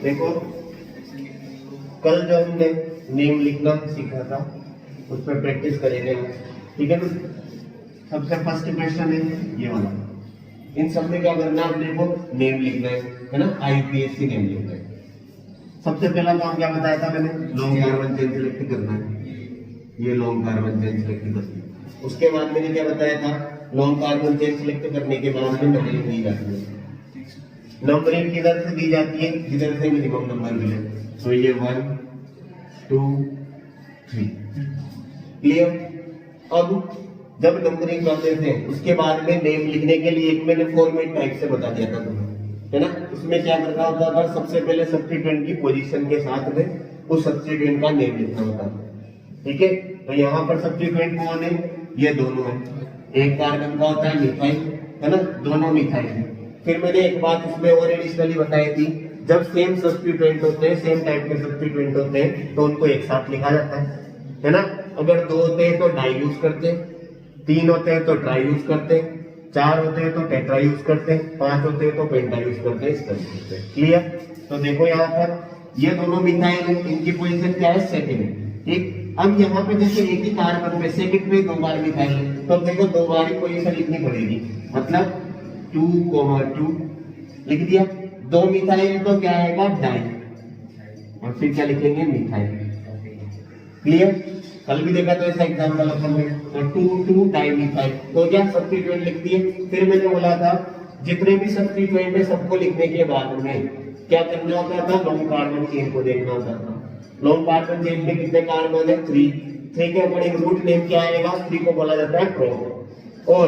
देखो कल जो हमने नेम लिखना सीखा था उस पर प्रैक्टिस करेंगे, ठीक है ना। सबसे फर्स्ट क्वेश्चन है ये वाला, इन सब में क्या करना है, अपने को नेम लिखना है ना, आईपीएससी नेम लिखना है। सबसे पहला काम क्या बताया था मैंने, लॉन्ग कार्बन चेन सिलेक्ट करना है, ये लॉन्ग कार्बन चेन सिलेक्ट करनी है। उसके बाद मैंने क्या बताया था, लॉन्ग कार्बन चेन सिलेक्ट करने के बाद में नंबरिंग दी जाती है। नंबरिंग किधर से दी जाती है, जिधर से मिनिमम नंबर मिले, तो ये 1 2 3 क्लियर। अब जब नंबरिंग करते थे उसके बाद में नेम लिखने के लिए एक मैंने फॉर्मेट टाइप से बता दिया था तुम्हें, है ना। उसमें क्या करना होता था, सबसे पहले सब्स्टिट्यूएंट की पोजीशन के साथ में उस सब्स्टिट्यूएंट का नेम लिखना होता था, ठीक है। तो यहाँ पर सब्स्टिट्यूएंट कौन है, ये दोनों है, एक कार्बन का होता है मिथाइल, है ना, दोनों मिथाइल है। फिर मैंने एक बात इसमें और एडिशनली बताई थी, जब सेम सब्स्टिट्यूएंट होते हैं, सेम टाइप के सब्स्टिट्यूएंट होते हैं, तो उनको एक साथ लिखा जाता है ना। अगर 2 होते हैं तो डाई यूज करते हैं, 3 होते हैं तो ट्राई यूज करते हैं, 4 होते हैं तो टेट्रा यूज करते हैं, 5 होते हैं तो पेंटा यूज करते हैं, इस तरीके से। क्लियर। तो देखो यहाँ पर ये दोनों मिथाइल है, इनकी पोजीशन क्या है, सेकंड, ठीक। अब यहाँ पे जैसे एक ही कार्बन पे सेकंड में 2 बार मिथाइल है, तो अब देखो 2 बार ही पोजीशन लिखनी पड़ेगी, मतलब 2,2 लिख दिया। 2 मिथाइल तो क्या आएगा, डाई, और फिर क्या लिखेंगे, मिथाइल। क्लियर। कल भी देखा तो ऐसा एग्जाम्पल अपन ने, तो 2,2 डाई मिथाइल, तो क्या सब्स्टिट्यूएंट लिख दिए। फिर मैंने बोला था जितने भी सब्स्टिट्यूएंट है सबको लिखने के बाद में क्या करना होता था, लॉन्ग कार्बन चेन को देखना होता था। लॉन्ग कार्बन चेन में कितने कार्बन है, 3 के अकॉर्डिंग रूट नेम क्या आएगा, 3 को बोला जाता है प्रो, और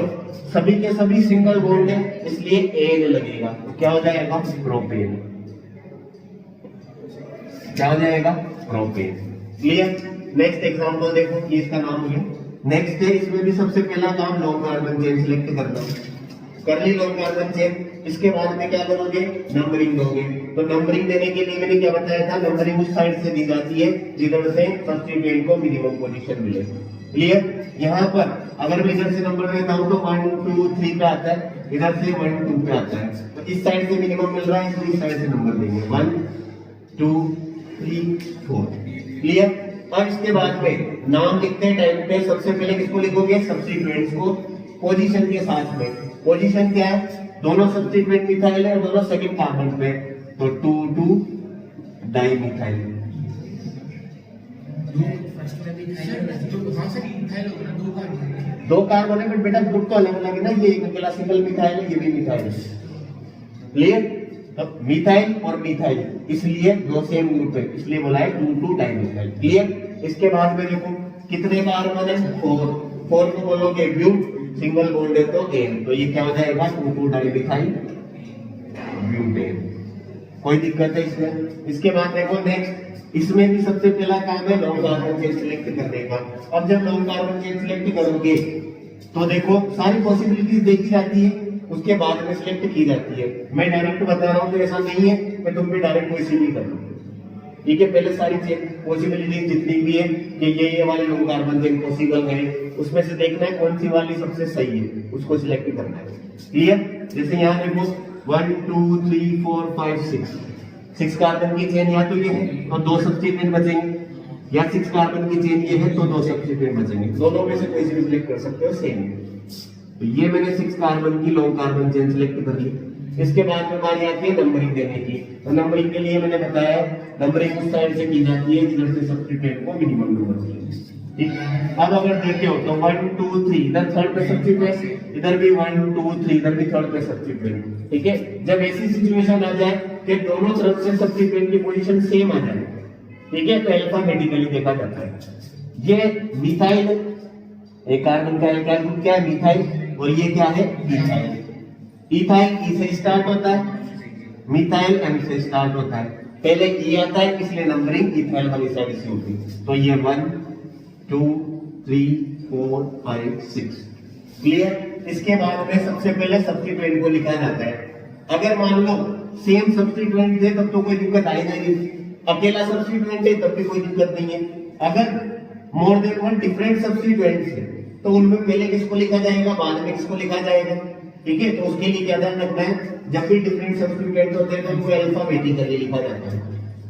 सभी के सभी सिंगल बॉन्ड है इसलिए एन लगेगा, तो क्या हो जाएगा, प्रोपेन। क्या हो जाएगा, प्रोपेन। क्लियर। नेक्स्ट एग्जांपल देखो, ये इसका नाम है। नेक्स्ट है, इसमें भी सबसे पहला काम लॉन्ग कार्बन चेन सिलेक्ट करना, कर ली लॉन्ग कार्बन चेन। इसके बाद में क्या करोगे, नंबरिंग दोगे। तो नंबरिंग देने के लिए मैंने क्या बताया था, नंबरिंग उस साइड से दी जाती है जिधर से सब्स्टिट्यूएंट को मिनिमम पोजीशन मिले। क्लियर। यहाँ पर अगर मैं इधर से नंबर देता हूँ तो 1 2 3 पे आता है, इधर से 1 2 पे आता है, तो इस साइड से मिनिमम मिल रहा है इसलिए इस साइड से नंबर देंगे 1 2 3 4। क्लियर। अब इसके बाद में नाम लिखते टाइम पे सबसे पहले किसको लिखोगे, सब्स्टिट्यूएंट्स को पोजीशन के साथ में। पोजीशन क्या है, दोनों सब्स्टिट्यूएंट मिथाइल है और दोनों सेकंड कार्बन पे, तो 2,2 डाई मिथाइल। दो कार्बन है बट बेटा ग्रुप तो अलग अलग है ना, ये एक अकेला सिंगल मिथाइल है, ये भी मिथाइल है। क्लियर। तो मिथाइल और मिथाइल इसलिए दो सेम ग्रुप है, इसलिए बोला है 2,2 डाई मिथाइल। क्लियर। इसके बाद में देखो कितने कार्बन है, 4 को बोलोगे ब्यूट, सिंगल बॉन्ड है तो एन, तो ये क्या हो जाएगा, 2,2 डाई मिथाइल ब्यूटेन। कोई दिक्कत है इसमें। इसके बाद देखो नेक्स्ट, इसमें भी सबसे पहला काम है लॉन्ग कार्बन चेन सिलेक्ट करने का। अब जब लॉन्ग कार्बन चेन सिलेक्ट करोगे तो देखो सारी पॉसिबिलिटीज देखी जाती है, उसके बाद में सिलेक्ट की जाती है। मैं डायरेक्ट बता रहा हूँ तो ऐसा नहीं है कि तुम भी डायरेक्ट कोई सी भी कर लो, ठीक है। पहले सारी पॉसिबिलिटीज जितनी भी है कि ये वाले लॉन्ग कार्बन चेन पॉसिबल है, उसमें से देखना है कौन सी वाली सबसे सही है, उसको सिलेक्ट करना है। क्लियर। जैसे यहाँ देखो 1 2 3 4 5 6 कार्बन की चेन या तो ये है तो 2 सब्स्टिट्यूएंट बचेंगे, या 6 कार्बन की चेन ये है तो 2 सब्स्टिट्यूएंट बचेंगे, दोनों में से कोई सी भी सिलेक्ट कर सकते हो, सेम। तो ये मैंने 6 कार्बन की लॉन्ग कार्बन चेन सिलेक्ट कर ली। इसके बाद में बारी आती है नंबरिंग देने की। तो नंबरिंग के लिए मैंने बताया नंबरिंग उस साइड से की जाती है जिधर से सब्स्टिट्यूएंट को मिनिमम नंबर मिले, ठीक। अब अगर देखे हो तो 1 2 3 इधर थर्ड पे सब्स्टिट्यूएंट, इधर भी 1 2 3 इधर भी थर्ड पे सब्स्टिट्यूएंट, ठीक है। जब ऐसी सिचुएशन आ जाए कि दोनों तरफ से सब्स्टिट्यूएंट की पोजीशन सेम आ जाए, ठीक है, तो अल्फाबेटिकली देखा जाता है। ये मिथाइल, एक कार्बन का एल्काइल ग्रुप क्या है, मिथाइल, और ये क्या है, इथाइल। इथाइल ई से स्टार्ट होता है, मिथाइल एम से स्टार्ट होता है। पहले ई आता है इसलिए नंबरिंग इथाइल वाली साइड से होती है। तो ये 1 2 3 4 5 6। क्लियर। इसके बाद में सबसे पहले सब्स्टिट्यूएंट को लिखा जाता है। अगर मान लो सेम सब्स्टिट्यूएंट थे तब तो कोई दिक्कत आई नहीं, अकेला सब्स्टिट्यूएंट है तब भी कोई दिक्कत नहीं है। अगर more than one different substituents है तो उनमें पहले किसको लिखा जाएगा, बाद में किसको लिखा जाएगा, ठीक है, तो उसके लिए क्या ध्यान रखना है, जब भी डिफरेंट सब्स्टिट्यूएंट होते हैं तो उनको अल्फाबेटिकली लिखा जाता है।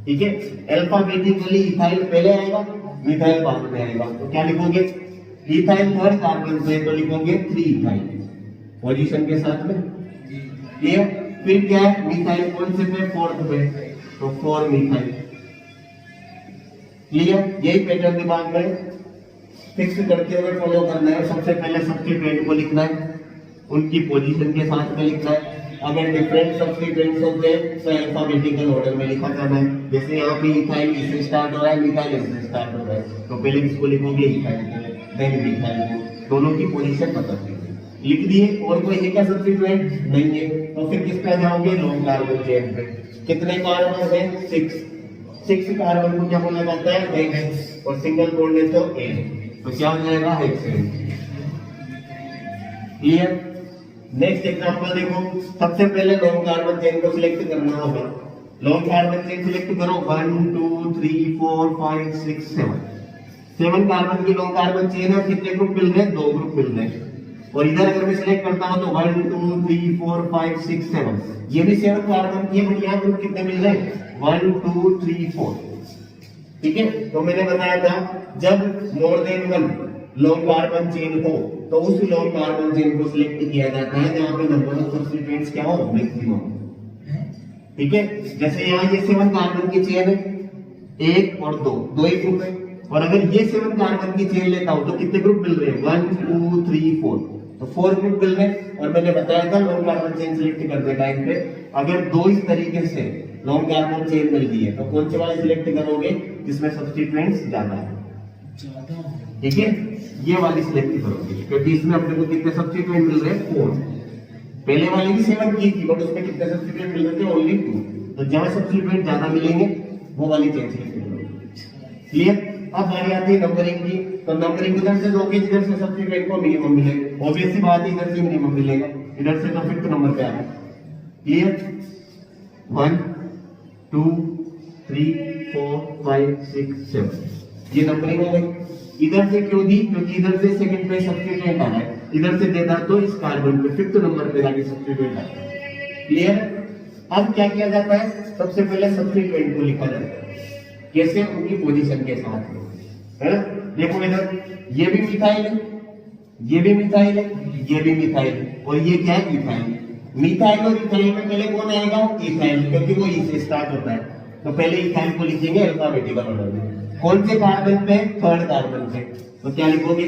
ठीक है, अल्फाबेटिकली इथाइल पहले आएगा, मिथाइल बाद में आएगा। तो क्या लिखोगे, इथाइल थर्ड कार्बन पे तो लिखोगे 3 इथाइल पोजीशन के साथ में। क्लियर? फिर क्या है, मिथाइल कौन से पे, फोर्थ पे, तो 4 मिथाइल। क्लियर? यही पैटर्न दिमाग में फिक्स करते हुए फॉलो करना है। सबसे पहले सब्स्टिट्यूएंट को लिखना है, उनकी पोजीशन के साथ में लिखना है। अगर डिफरेंट सब्स्टिट्यूएंट्स होते हैं तो अल्फाबेटिकल ऑर्डर में लिखा जाना है। जैसे यहाँ पे इथाइल इससे स्टार्ट हो रहा है, मिथाइल इससे स्टार्ट हो रहा है, तो पहले किसको लिखोगे, इथाइल को, देन मिथाइल को, दोनों की पोजीशन पता लिख दिए। और कोई है क्या सब्स्टिट्यूएंट, नहीं है, तो फिर किस पे आ जाओगे, लॉन्ग कार्बन चेन पे। कितने कार्बन है, 6 कार्बन को क्या बोला जाता है, हेक्स, और सिंगल बॉन्ड है तो एन, तो क्या हो जाएगा, हेक्सेन। क्लियर? नेक्स्ट एग्जांपल देखो, सबसे पहले लॉन्ग कार्बन चेन को सिलेक्ट करना होगा। लॉन्ग कार्बन चेन सिलेक्ट करो, 1 2 3 4 5 6 7 कार्बन की लॉन्ग कार्बन चेन है। कितने ग्रुप मिल रहे हैं, 2 ग्रुप मिल रहे हैं। और इधर अगर मैं सिलेक्ट करता हूं तो 1 2 3 4 5 6 7, ये भी 7 कार्बन की है, बट यहाँ ग्रुप कितने मिल रहे हैं, 1 2 3 4। ठीक है, तो मैंने बताया था जब more than 1 long carbon chain हो तो उस लॉन्ग कार्बन चेन को सिलेक्ट किया जाता है जहां पे नंबर ऑफ सब्स्टिट्यूएंट्स क्या हो, मैक्सिमम। ठीक है, जैसे यहाँ ये 7 कार्बन की चेन है, 1 और 2 ही ग्रुप है। और अगर ये 7 कार्बन की चेन लेता हूं तो कितने ग्रुप मिल रहे हैं, 1 2 3 4, तो 4 ग्रुप मिल रहे हैं। और मैंने बताया था लॉन्ग कार्बन चेन सिलेक्ट करते टाइम पे अगर 2 इस तरीके से लॉन्ग कार्बन चेन मिल गई है तो कौन से वाले सिलेक्ट करोगे, जिसमें सब्स्टिट्यूएंट्स ज्यादा है। ठीक है, ये वाली सिलेक्ट करोगे, क्योंकि इसमें अपने को कितने सब्स्टिट्यूएंट मिल रहे हैं, 4। पहले वाली भी 7 की थी, बट उसमें कितने सब्स्टिट्यूएंट मिल रहे थे, ओनली 2। तो जहां सब्स्टिट्यूएंट ज्यादा मिलेंगे वो वाली चेन सिलेक्ट करोगे। क्लियर? अब बारी आती है नंबरिंग की, तो नंबरिंग इधर से दोगे जिधर से सब्स्टिट्यूएंट को मिनिमम मिले। ऑब्वियस सी बात है, इधर से मिनिमम मिलेगा, इधर से तो 5th नंबर पे आ गया। क्लियर? 1 2 3 4 5 6 7, ये नंबरिंग हो गई। इधर से क्यों दी, क्योंकि इधर से सेकंड पे सब्स्टिट्यूएंट आ रहा है, इधर से देता तो इस कार्बन पे 5th नंबर पे जाके सब्स्टिट्यूएंट आता है। क्लियर? अब क्या किया जाता है, सबसे पहले सब्स्टिट्यूएंट को लिखा जाता है, कैसे, उनकी पोजीशन के साथ में, है ना। देखो इधर ये भी मिथाइल है, ये भी मिथाइल है, ये भी मिथाइल है, और ये क्या है, इथाइल। मिथाइल और इथाइल में पहले कौन आएगा, इथाइल, क्योंकि वो ई से स्टार्ट होता है, तो पहले इथाइल को लिखेंगे अल्फाबेटिकल ऑर्डर में। कौन से कार्बन पे, 3rd कार्बन पे, तो क्या लिखोगे,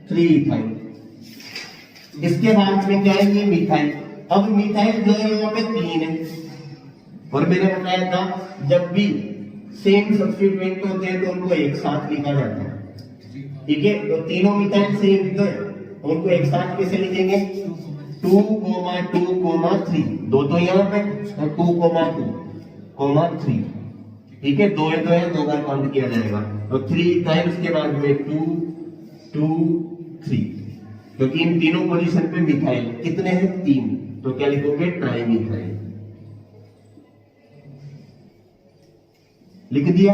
3 इथाइल। इसके बाद में क्या है, ये मिथाइल। अब मिथाइल जो है यहाँ पे 3 है, और मैंने बताया था जब भी सेम सब्स्टिट्यूएंट होते हैं तो उनको एक साथ लिखा जाता है। ठीक है, तो तीनों मिथाइल सेम तो उनको एक साथ कैसे लिखेंगे, 2 2 3, 2 तो यहाँ पे, और 2 2 3। ठीक है, 2 है 2 बार काउंट किया जाएगा, तो 3 इथाइल, उसके बाद में 2 2 3, क्योंकि इन तीनों पोजीशन पे मिथाइल कितने हैं, 3, तो क्या लिखोगे, ट्राइमिथाइल। लिख दिया।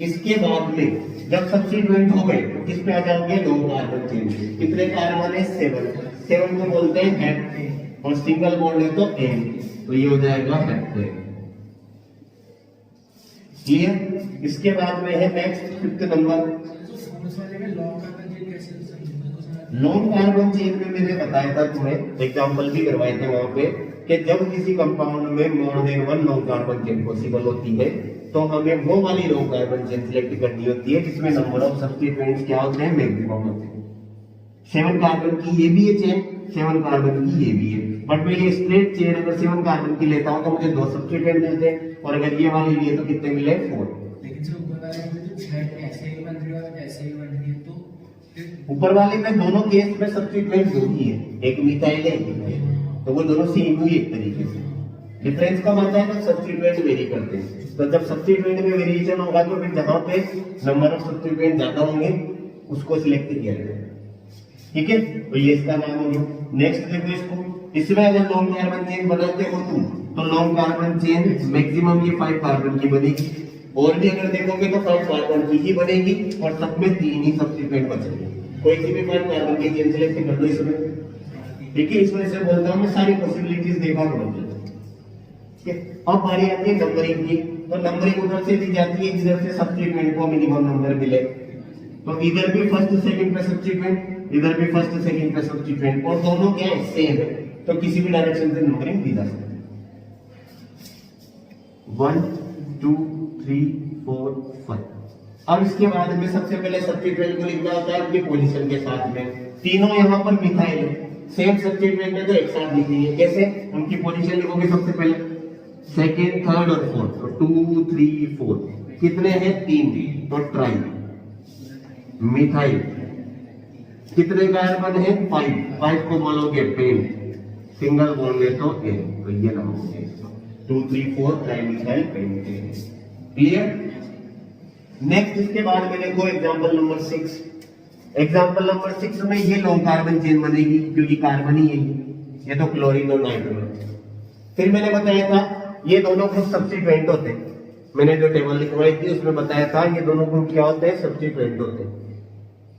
इसके बाद में जब सब्स्टिट्यूएंट हो गए तो किस पे आ जाओगे, लॉन्ग कार्बन चेन पे। कितने कार्बन है, 7 को बोलते हैं हेप्टेन, और सिंगल बॉन्ड है तो एन, तो ये हो जाएगा हेप्टेन। क्लियर? इसके बाद में है next 5th number. Long carbon chain में मैंने बताया था तुम्हें, एग्जांपल भी करवाए थे वहां पे, कि जब किसी कंपाउंड में more than 1 long carbon chain possible होती है तो हमें वो वाली लॉन्ग कार्बन चेन सिलेक्ट करनी होती है जिसमें नंबर ऑफ सब्स्टिट्यूएंट्स क्या होते हैं, मैक्सिमम होते हैं। 7 कार्बन की ये भी है चेन, 7 कार्बन की ये भी है, बट मैं ये स्ट्रेट चेन अगर 7 कार्बन की लेता हूं तो मुझे 2 सब्स्टिट्यूएंट मिलते हैं, और अगर ये वाली लिए तो कितने मिले, 4। लेकिन सर ऊपर वाले में तो 6 ऐसे ही बन रही है, ऐसे ही बन रही है, तो ऊपर वाले में दोनों केस में सब्स्टिट्यूएंट दो ही है, एक मिथाइल है, एक इथाइल, तो वो दोनों सेम हुई एक तरीके से। डिफरेंस कब आता है, तो सब्स्टिट्यूएंट वेरी करते हैं। तो जब सब्स्टिट्यूएंट में वेरिएशन होगा तो फिर जहां पे नंबर ऑफ सब्स्टिट्यूएंट ज्यादा होंगे उसको सिलेक्ट किया जाएगा। ठीक है, तो ये इसका नाम हो गया। नेक्स्ट देखो इसको, इसमें अगर लॉन्ग कार्बन चेन बनाते हो तुम तो लॉन्ग कार्बन चेन मैक्सिमम ये 5 कार्बन की बनेगी, और भी अगर देखोगे तो 5 कार्बन की ही बनेगी, और सब में 3 ही सब्स्टिट्यूएंट बचेंगे। कोई सी भी 5 कार्बन की चेन सिलेक्ट कर लो इसमें। ठीक है, इस वजह से बोलता हूँ मैं सारी पॉसिबिलिटीज देखा करूंगा। ठीक है, अब बारी आती है नंबरिंग की। तो नंबरिंग उधर से दी जाती है जिधर से सब्स्टिट्यूएंट को मिनिमम नंबर मिले। तो इधर भी फर्स्ट सेकंड पे सब्स्टिट्यूएंट, इधर भी फर्स्ट सेकंड पे सब्स्टिट्यूएंट, और दोनों क्या है सेम है, तो किसी भी डायरेक्शन से नंबरिंग दी जा सकती है। 1 2 3 4 5। अब इसके बाद में सबसे पहले सब्स्टिट्यूएंट को लिखना होता है उनकी पोजीशन के साथ में। तीनों यहाँ पर मिथाइल है, सेम सब्स्टिट्यूएंट है तो एक साथ लिखिए। कैसे? उनकी पोजीशन लिखोगे सबसे पहले सेकंड, थर्ड और फोर्थ। तो 2 3 4 कितने हैं? 3। तो ट्राई मिथाइल। कितने कार्बन है? 5 को बोलोगे पेन, सिंगल बोलोगे तो ए। तो ये नाम हो गया 2 3 4 tri methyl pen. Clear? Next इसके बाद में देखो एग्जांपल नंबर 6। एग्जांपल नंबर 6 में ये लॉन्ग कार्बन चेन बनेगी क्योंकि कार्बन ही है, ये तो क्लोरीन और नाइट्रोजन। फिर मैंने बताया था ये दोनों ग्रुप सब्स्टिट्यूएंट होते हैं। मैंने जो टेबल लिखवाई थी उसमें बताया था ये दोनों ग्रुप क्या होते हैं? सब्स्टिट्यूएंट होते हैं।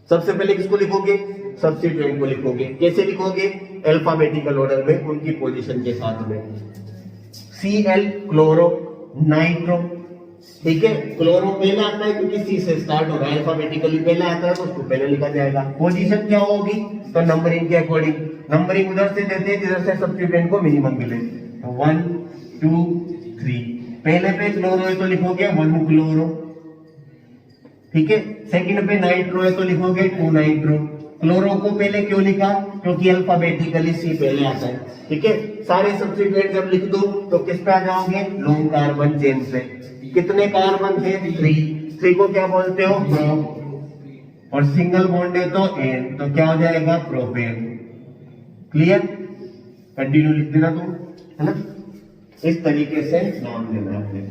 सबसे पहले किसको लिखोगे? सब्स्टिट्यूएंट को लिखोगे। कैसे लिखोगे? अल्फाबेटिकल ऑर्डर में, उनकी पोजीशन के साथ में। Cl chloro, nitro. ठीक है, क्लोरो पहले आता है क्योंकि सी से स्टार्ट हो रहा है, अल्फाबेटिकली पहले आता है तो उसको पहले लिखा जाएगा। पोजीशन क्या होगी? तो नंबरिंग के अकॉर्डिंग। नंबरिंग उधर से देते हैं जिधर से सब्स्टिट्यूएंट को मिनिमम मिले। तो 1 2 3। पहले पे क्लोरो है तो लिखोगे 1 क्लोरो। ठीक है, सेकंड पे नाइट्रो है तो लिखोगे 2 नाइट्रो। क्लोरो को पहले क्यों लिखा? क्योंकि अल्फाबेटिकली सी पहले आता है। ठीक है, सारे सब्स्टिट्यूएंट जब लिख दो तो किस पे आ जाओगे? लॉन्ग कार्बन चेन पे। कितने कार्बन है? 3 को क्या बोलते हो? प्रो। और सिंगल बॉन्ड है तो एन, तो क्या हो जाएगा? प्रोपेन। क्लियर? कंटिन्यू लिख देना तुम, है ना? इस तरीके से नाम देना है।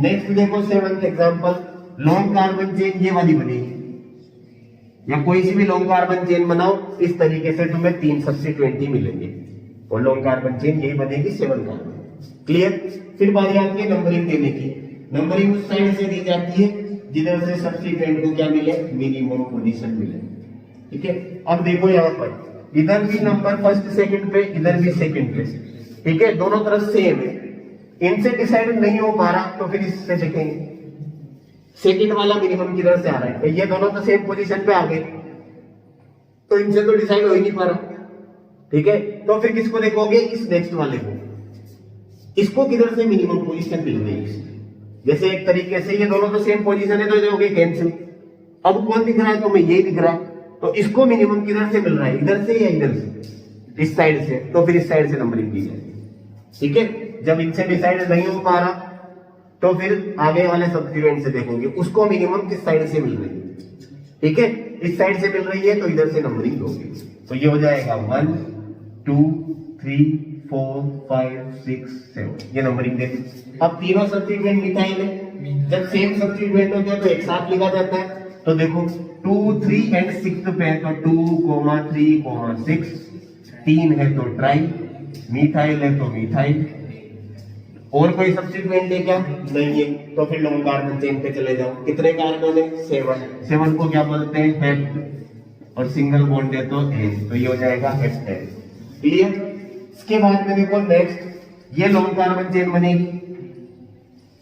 नेक्स्ट देखो 7th example. Long carbon chain ये वाली बनेगी, या कोई सी भी लॉन्ग कार्बन चेन बनाओ, इस तरीके से तुम्हें 3 सब्स्टिट्यूएंट ही मिलेंगे और लॉन्ग कार्बन चेन यही बनेगी 7 कार्बन। क्लियर? फिर बारी आती है नंबरिंग देने की। नंबरिंग उस साइड से दी जाती है जिधर से सब्स्टिट्यूएंट को क्या मिले? मिनिमम पोजीशन मिले। ठीक है, अब देखो यहाँ पर इधर भी नंबर फर्स्ट सेकंड पे, इधर भी सेकंड पे। ठीक है, दोनों तरफ सेम है। इनसे डिसाइड नहीं हो पा रहा तो फिर इससे देखेंगे सेकंड वाला मिनिमम किधर से आ रहा है। ये दोनों तो सेम पोजीशन पे आ गए तो इनसे तो डिसाइड हो ही नहीं पा रहा। ठीक है, तो फिर किसको देखोगे? इस नेक्स्ट वाले को। इसको किधर से मिनिमम पोजीशन मिल रही है? जैसे एक तरीके से ये दोनों तो सेम पोजीशन है तो ये हो गए कैंसिल। अब कौन दिख रहा है? तो मैं ये दिख रहा है। तो इसको मिनिमम किधर से मिल रहा है? इधर से या इधर से? इस साइड से। तो फिर इस साइड से नंबरिंग की जाएगी। ठीक है, जब इनसे डिसाइड नहीं हो पा रहा तो फिर आगे वाले सब्स्टिट्यूएंट से देखोगे उसको मिनिमम किस साइड से मिल रही है। ठीक है, इस साइड से मिल रही है तो इधर से नंबरिंग दोगे। तो ये हो जाएगा 1 2 3 4 5 6 7। ये नंबरिंग दे दी। अब तीनों सब्स्टिट्यूएंट मिथाइल है, जब सेम सब्स्टिट्यूएंट होते हैं तो एक साथ लिखा जाता है। तो देखो 2 3 एंड 6 पे है तो 2 3 6। 3 है तो ट्राई, मिथाइल है तो मिथाइल। और कोई सब्स्टिट्यूएंट है क्या? नहीं है। तो फिर लॉन्ग कार्बन चेन पे चले जाओ। कितने कार्बन है? 7 को क्या बोलते हैं? हेप्ट। और सिंगल बॉन्ड है तो एन, तो ये हो जाएगा हेप्टेन। क्लियर? इसके बाद में देखो नेक्स्ट ये लॉन्ग कार्बन चेन बनेगी।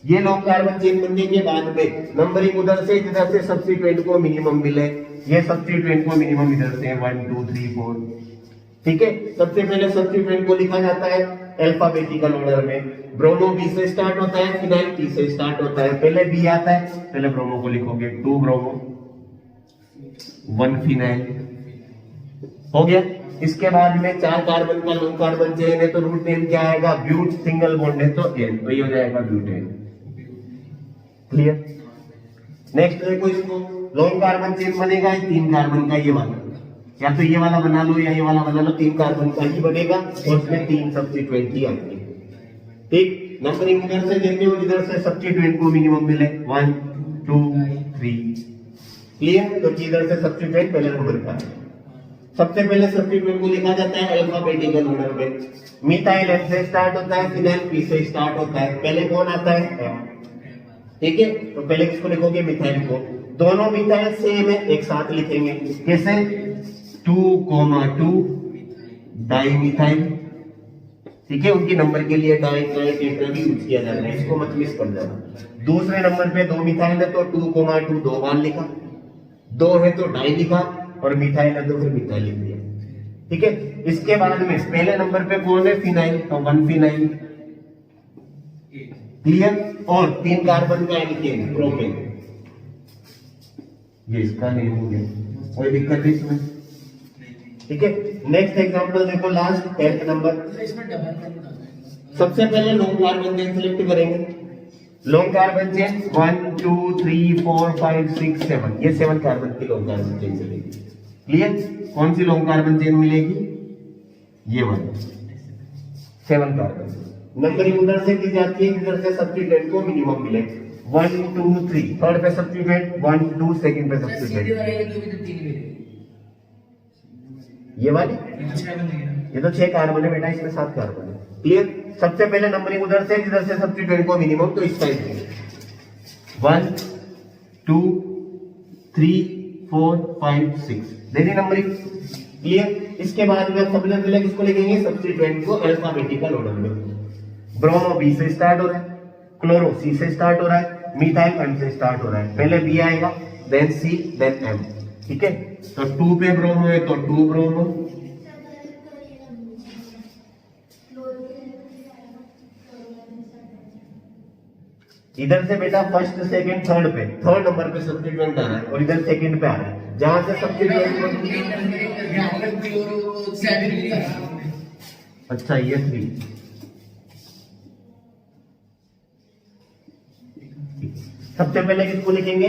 ये लॉन्ग कार्बन चेन बनने के बाद में नंबरिंग उधर से जिधर से सब्स्टिट्यूएंट को मिनिमम मिले, ये सब्स्टिट्यूएंट को मिनिमम इधर से 1 2 3 4। ठीक है, सबसे पहले सब्स्टिट्यूएंट को लिखा जाता है अल्फाबेटिकल ऑर्डर में। ब्रोमो बी से स्टार्ट होता है, फिनाइल टी से स्टार्ट होता है। पहले बी आता है, पहले ब्रोमो को लिखोगे 2 ब्रोमो 1 फिनाइल। हो गया। इसके बाद में 4 कार्बन का लॉन्ग कार्बन चेन है तो रूट नेम क्या आएगा? ब्यूट। सिंगल बॉन्ड है तो एन, तो ये हो जाएगा ब्यूटेन। क्लियर? नेक्स्ट देखो इसको लॉन्ग कार्बन चेन बनेगा 3 कार्बन का, ये वाला, या तो ये वाला बना लो या ये वाला बना लो, 3 कार्बन का ही बनेगा और उसमें 3 सब्स्टिट्यूएंट ही आएंगे। ठीक, नंबरिंग इधर से देते हो जिधर से सब्स्टिट्यूएंट को मिनिमम मिले 1 2 3। क्लियर? तो इधर से सब्स्टिट्यूएंट पहले नंबर का। सबसे पहले सब्स्टिट्यूएंट को लिखा जाता है अल्फाबेटिकल ऑर्डर में। मिथाइल एफ से स्टार्ट होता है, फिनाइल पी से स्टार्ट होता है। पहले कौन आता है? ठीक है, तो पहले किसको लिखोगे? मिथाइल को। दोनों मिथाइल सेम है, एक साथ लिखेंगे। कैसे? 2 2 डाइमिथाइल, ठीक है, उनकी नंबर के लिए डाई ट्राई टेट्रा भी यूज किया जाता है, इसको मत मिस कर जाना। दूसरे नंबर पे 2 मिथाइल है तो 2,2 2 बार लिखा, 2 है तो डाई लिखा, और मिथाइल है तो फिर मिथाइल लिख दिया, ठीक है। इसके बाद में पहले नंबर पे कौन है, फिनाइल, तो 1 फिनाइल, क्लियर। और 3 कार्बन का एल्केन प्रोपेन, ये इसका नेम हो गया, कोई दिक्कत नहीं इसमें, ठीक है। नेक्स्ट एग्जांपल देखो, लास्ट 10th नंबर। इसमें डबल बॉन्ड आ जाएगा। सबसे पहले लॉन्ग कार्बन चेन सिलेक्ट करेंगे। लॉन्ग कार्बन चेन 1 2 3 4 5 6 7, ये 7 कार्बन की लॉन्ग कार्बन चेन चलेगी, क्लियर। कौन सी लॉन्ग कार्बन चेन मिलेगी, ये वाली 7 कार्बन। नंबरिंग उधर से की जाती है, इधर से सब्स्टिट्यूएंट को मिनिमम मिले, 1 2 3, थर्ड पे सब्स्टिट्यूएंट 1 2, सेकंड पे सीधी सब्स्टिट्यूएंट, वाली तो भी तो 3 मिलेगी। ये वाली, ये 6 बन गया। ये तो 6 कार्बन है बेटा, इसमें 7 कार्बन है, क्लियर। सबसे पहले नंबरिंग उधर से, जिधर से सब्स्टिट्यूएंट को मिनिमम, तो इस साइड में 1 2 3 4 5 6 देनी नंबरिंग, क्लियर। इसके बाद में सबसे पहले किसको लिखेंगे, सब्स्टिट्यूएंट को अल्फाबेटिकल ऑर्डर में। ब्रोमो बी से स्टार्ट हो रहा है, क्लोरो सी से स्टार्ट हो रहा है, मिथाइल एम से स्टार्ट हो रहा है, पहले बी आएगा, देन सी, देन एम, ठीक है। तो 2 पे ब्रोमो है तो 2 ब्रोमो, इधर से बेटा फर्स्ट सेकंड थर्ड पे, थर्ड नंबर पे सब्स्टिट्यूएंट आ रहा है, और इधर सेकंड पे आ रहा है, जहां से सब्स्टिट्यूएंट को, अच्छा ये 3, सबसे पहले किसको लिखेंगे,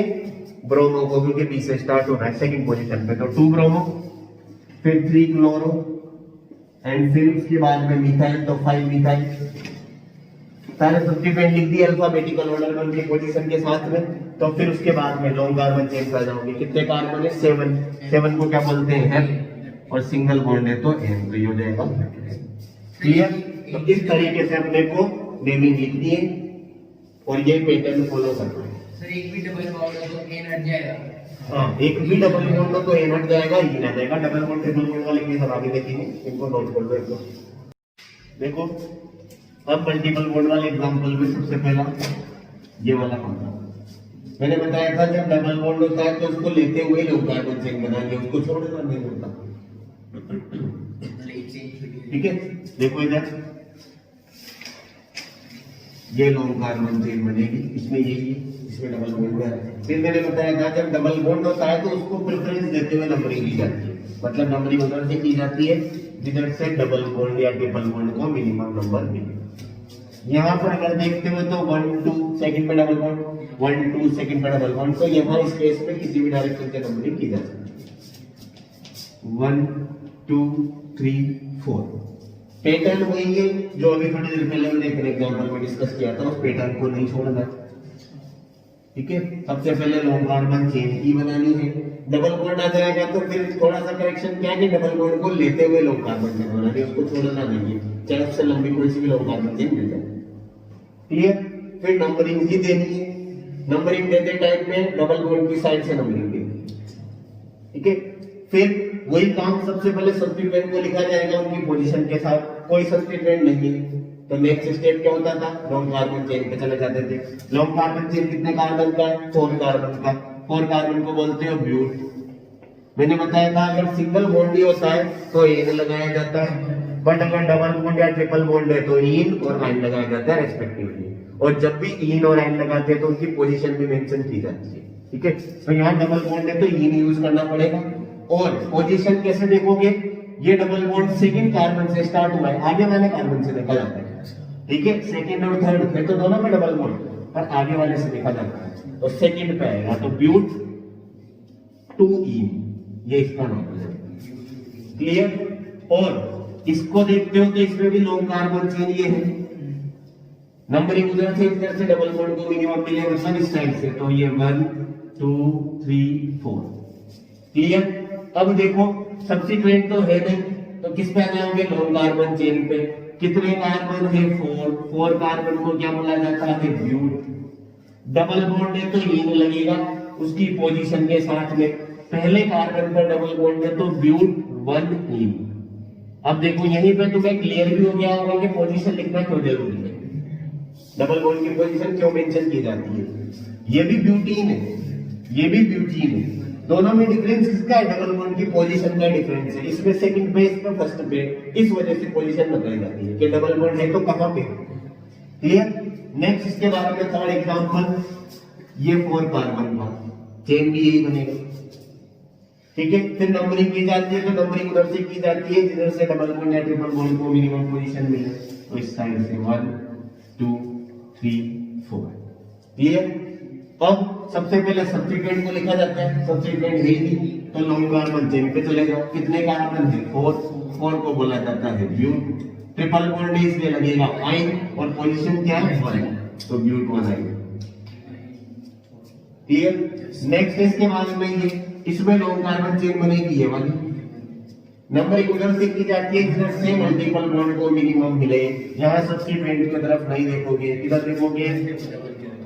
ब्रोमो को, क्योंकि बी से स्टार्ट हो रहा है सेकंड पोजीशन पे, तो 2 ब्रोमो, फिर 3 क्लोरो, एंड फिर उसके बाद में मिथाइल, तो 5 मिथाइल। सारे सब्स्टिट्यूएंट लिख दिए अल्फाबेटिकल ऑर्डर में उनकी पोजीशन के साथ में। तो फिर उसके बाद में लॉन्ग कार्बन चेन पे आ जाओगे, कितने कार्बन है, 7, 7 को क्या बोलते हैं, और सिंगल बॉन्ड है तो एन, तो ये हो जाएगा, क्लियर। तो इस तरीके से अपने को नेमिंग लिख दिए, और ये पैटर्न फॉलो करना है। सर एक भी डबल बॉन्ड हो तो एन हट जाएगा। हाँ, एक भी डबल बॉन्ड हो तो एन हट जाएगा, ई आ जाएगा। डबल बॉन्ड ट्रिपल बॉन्ड वाले केस आगे देखेंगे, इनको नोट कर लो एक बार। देखो अब मल्टीपल बॉन्ड वाले एग्जांपल में सबसे पहला ये वाला पंगा, मैंने बताया था जब डबल बॉन्ड होता है तो उसको लेते हुए लॉन्ग कार्बन चेन बनाएंगे, उसको छोड़ना नहीं होता, ठीक है। देखो इधर ये लॉन्ग कार्बन चेन बनेगी, इसमें यही, इसमें डबल बॉन्ड है। फिर मैंने बताया था जब डबल बॉन्ड होता है तो उसको प्रेफरेंस देते हुए नंबरिंग की जाती है, मतलब नंबरिंग उधर से की जाती है जिधर से डबल बॉन्ड या ट्रिपल बॉन्ड को मिनिमम नंबर मिले। यहाँ पर अगर देखते हो तो 1 2 सेकंड पे डबल बॉन्ड, 1 2 सेकंड पे डबल बॉन्ड, तो यहाँ इस केस में किसी भी डायरेक्शन से नंबरिंग की जा सकती है। 1 2 3 4 पैटर्न वही है जो अभी थोड़ी देर पहले हमने एक एग्जांपल में डिस्कस किया था, उस पैटर्न को नहीं छोड़ना, ठीक है। सबसे पहले लॉन्ग कार्बन चेन ही बनानी है, डबल बॉन्ड आ जाएगा तो फिर थोड़ा सा करेक्शन क्या है कि डबल बॉन्ड को लेते हुए लॉन्ग कार्बन चेन बनानी है, उसको छोड़ना नहीं है, चाहे उससे लंबी कोई सी भी लॉन्ग कार्बन चेन मिल जाए, क्लियर। फिर नंबरिंग ही देनी है, नंबरिंग देते टाइम में डबल बॉन्ड की साइड से नंबरिंग देनी है, ठीक है। फिर वही काम, सबसे पहले सब्स्टिट्यूएंट को लिखा जाएगा उनकी पोजीशन के साथ, कोई सब्स्टिट्यूएंट नहीं है तो नेक्स्ट स्टेप क्या होता था, लॉन्ग कार्बन चेन पे चले जाते थे। लॉन्ग कार्बन चेन कितने कार्बन का है, 4 कार्बन का, 4 कार्बन को बोलते हो ब्यूट। मैंने बताया था अगर सिंगल बॉन्ड ही होता है तो एन लगाया जाता है, बट अगर डबल बॉन्ड या ट्रिपल बॉन्ड है तो इन और आइन लगाया जाता है रेस्पेक्टिवली, और जब भी इन और आइन लगाते हैं तो उनकी पोजीशन भी मेंशन की जाती है, ठीक है। तो यहाँ डबल बॉन्ड है तो इन यूज करना पड़ेगा, और पोजीशन कैसे देखोगे, ये डबल बॉन्ड सेकंड कार्बन से स्टार्ट हुआ है, आगे वाले कार्बन से देखा जाता है, ठीक है। सेकंड और थर्ड है तो दोनों में डबल बॉन्ड, पर आगे वाले से देखा जाता है, तो सेकंड पे आएगा तो ब्यूट 2 इन, ये इसका नाम है, क्लियर। और इसको देखते हो तो इसमें भी लॉन्ग कार्बन चेन ये है, नंबरिंग उधर से इधर से डबल बॉन्ड को मिनिमम मिले, मतलब इस साइड से, तो ये 1 2 3 4, क्लियर। अब देखो सब्स्टिट्यूएंट तो है नहीं, तो किस पे आ जाओगे, लॉन्ग कार्बन चेन पे। कितने कार्बन है, 4 कार्बन को क्या बोला जाता है, ब्यूट। डबल बॉन्ड है तो इन लगेगा उसकी पोजीशन के साथ में, पहले कार्बन पर डबल बॉन्ड है तो ब्यूट 1 इन, अब देखो यहीं पे तुम्हें क्लियर भी हो गया होगा कि पोजीशन लिखना क्यों जरूरी है, डबल बॉन्ड की पोजीशन क्यों मेंशन की जाती है। ये भी ब्यूटीन है, ये भी ब्यूटीन है, दोनों में डिफरेंस किसका है, डबल बॉन्ड की पोजीशन का डिफरेंस है। इसमें सेकंड पे, इसमें फर्स्ट पे, इस वजह से पोजीशन बताई जाती है कि डबल बॉन्ड है तो कहां पे। क्लियर। नेक्स्ट इसके बारे में थर्ड एग्जांपल, ये 4 कार्बन का चेन भी यही बनेगा, ठीक है। फिर नंबरिंग की जाती है, तो नंबरिंग उधर से की जाती है जिधर से डबल बॉन्ड या ट्रिपल बॉन्ड को मिनिमम पोजीशन मिले, तो इस साइड से 1 2 3 4। क्लियर। अब सबसे पहले सब्स्टिट्यूएंट को लिखा जाता है, सब्स्टिट्यूएंट है ही तो लॉन्ग कार्बन चेन पे चले जाओ। कितने कार्बन है, 4 को बोला जाता है ब्यूट। ट्रिपल बॉन्ड है इसलिए लगेगा आइन, और पोजीशन क्या है 1, तो ब्यूट 1 आइन। क्लियर। नेक्स्ट इसके बाद में ये इसमें लॉन्ग कार्बन चेन बनेगी ये वाली, नंबरिंग उधर से की जाती है जिधर से मल्टीपल बॉन्ड को मिनिमम मिले। यहाँ सब्स्टिट्यूएंट की तरफ नहीं देखोगे, किधर देखोगे,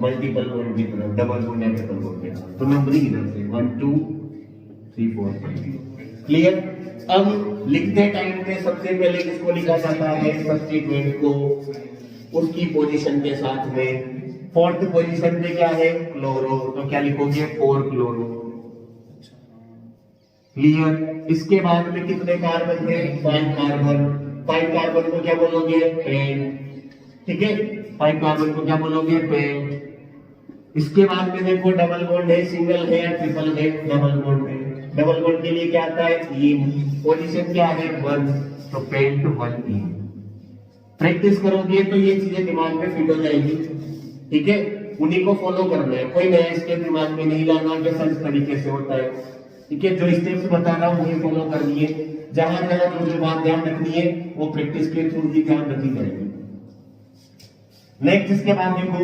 मल्टीपल बॉन्ड की तरफ, डबल बॉन्ड या ट्रिपल बॉन्ड की तरफ, तो नंबरिंग इधर से 1 2 3 4 5। क्लियर। अब लिखते टाइम पे सबसे पहले किसको लिखा जाता है, सब्स्टिट्यूएंट को, उसकी पोजीशन के साथ में। फोर्थ पोजीशन पे क्या है, क्लोरो, तो क्या लिखोगे 4 क्लोरो। क्लियर। इसके बाद में कितने कार्बन है, 5 कार्बन। 5 कार्बन को क्या बोलोगे, पेंट, ठीक है, 5 कार्बन को क्या बोलोगे, पेंट। इसके बाद में देखो डबल बॉन्ड है, सिंगल है या ट्रिपल है, डबल बॉन्ड है। डबल बॉन्ड के लिए क्या आता है, 3, पोजीशन क्या है 1, तो पेंट 1 E। प्रैक्टिस करोगे तो ये चीजें दिमाग में फिट हो जाएगी, ठीक है। उन्हीं को फॉलो करना है, कोई नया स्टेप दिमाग में नहीं लाना कि सर इस तरीके से होता है, ठीक है। जो स्टेप्स बता रहा हूँ वही फॉलो करनी है, जहां जहां जो बात ध्यान रखनी है वो प्रैक्टिस के थ्रू ही ध्यान रखी जाएगी। नेक्स्ट इसके बाद देखो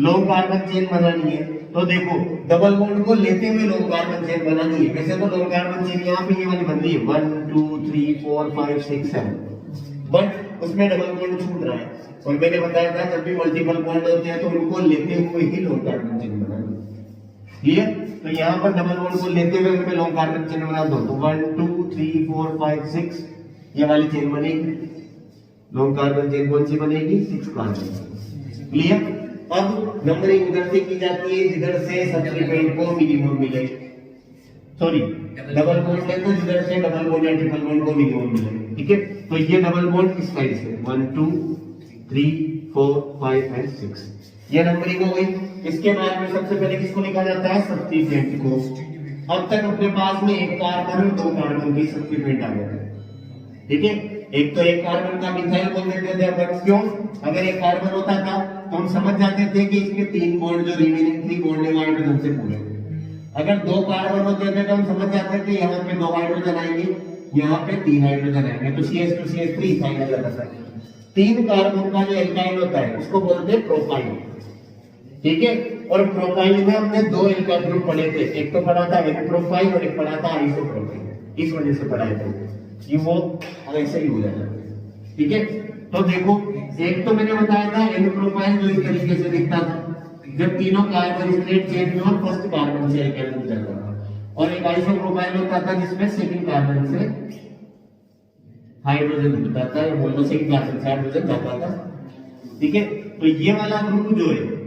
लॉन्ग कार्बन चेन बनानी है, तो देखो डबल बॉन्ड को लेते हुए लॉन्ग कार्बन चेन बनानी है। वैसे तो लॉन्ग कार्बन चेन यहाँ पे ये वाली बन रही है 1 2 3 4 5 6 7, बट उसमें डबल बॉन्ड छूट रहा है। और मैंने बताया था जब भी मल्टीपल बॉन्ड होते हैं तो उनको लेते हुए ही लॉन्ग कार्बन चेन बनानी है। क्लियर। तो यहाँ पर डबल बॉन्ड को लेते हुए उनमें लॉन्ग कार्बन चेन बना दो, तो 1 2 3 4 5 6 ये वाली चेन बनेगी। लॉन्ग कार्बन चेन कौन सी बनेगी, 6 कार्बन। क्लियर। अब नंबरिंग उधर से की जाती है जिधर से सब्स्टिट्यूएंट को मिनिमम मिले, सॉरी डबल बॉन्ड है तो जिधर से डबल बॉन्ड या ट्रिपल बॉन्ड को मिनिमम मिले, ठीक है। तो ये डबल बॉन्ड इस साइड से 1 2 3 4 5 एंड 6 ये नंबरिंग हो गई। इसके बाद में सबसे पहले किसको लिखा जाता है, सब्स्टिट्यूएंट को। अब तक अपने पास में 1 कार्बन और 2 कार्बन की सब्स्टिट्यूएंट आ गया, ठीक है। एक तो 1 कार्बन का मिथाइल बोल देते थे अपन, क्यों, अगर 1 कार्बन होता था तो हम समझ जाते थे कि इसके 3 बॉन्ड जो रिमेनिंग 3 बॉन्ड है हाइड्रोजन से पूरे। अगर 2 कार्बन होते थे तो हम समझ जाते थे यहाँ पे 2 हाइड्रोजन आएंगे, यहाँ पे 3 हाइड्रोजन आएंगे, तो CH2 CH3 इथाइल आ जाता था। 3 कार्बन का जो एल्काइल होता है उसको बोलते हैं प्रोपाइल, ठीक है। और प्रोपाइल में हमने 2 एल्काइल ग्रुप पढ़े थे, एक तो पढ़ा था एनप्रोपाइल और एक पढ़ा था आइसोप्रोपाइल, इस वजह से पढ़ाए थे कि वो ऐसे ही हो जाता है, ठीक है। तो देखो एक तो मैंने बताया था एनप्रोपाइल जो इस तरीके से दिखता था जब तीनों कार्बन स्ट्रेट चेन में और फर्स्ट कार्बन से एल्काइल हो जाता था, और एक आइसोप्रोपाइल होता था जिसमें सेकंड कार्बन से हाइड्रोजन होता था, या बोल दो सेकंड कार्बन से हाइड्रोजन जाता था, ठीक है। तो ये वाला ग्रुप जो है